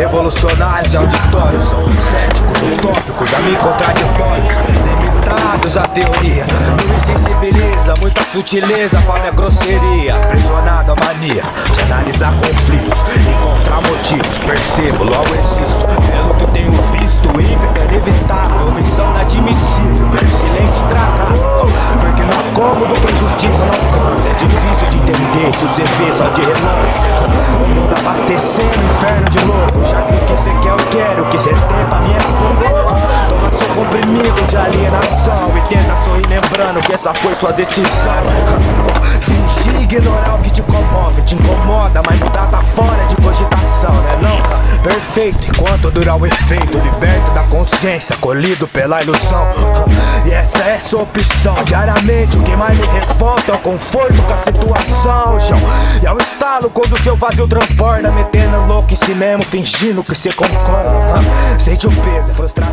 Revolucionários e auditórios são céticos, utópicos, amigos contraditórios, limitados à teoria. Não me sensibiliza, muita sutileza para minha grosseria. Aprisionado à mania de analisar conflitos, encontrar motivos, percebo, logo existo. Pelo que tenho visto, ímpeto inevitável, missão inadmissível, silêncio intragável. Porque no cômodo que injustiça não alcança, é difícil de entender se você vê só de relance. O mundo abastecendo, inferno de louco, já que o que cê quer eu quero, o que cê tem pra mim é pouco. Toma seu comprimido de alienação e tenta sorrir lembrando que essa foi sua decisão. Fingir ignorar o que te comove, te incomoda, mas mudar tá fora de cogitação, né não? Perfeito, enquanto durar o efeito, liberto da consciência, colhido pela ilusão. E essa é sua opção, diariamente o que mais me revolta é o conforto com a situação, chão. E é o estalo quando o seu vazio transborda, metendo louco em si mesmo, fingindo que cê concorda. Sente o peso, frustrado.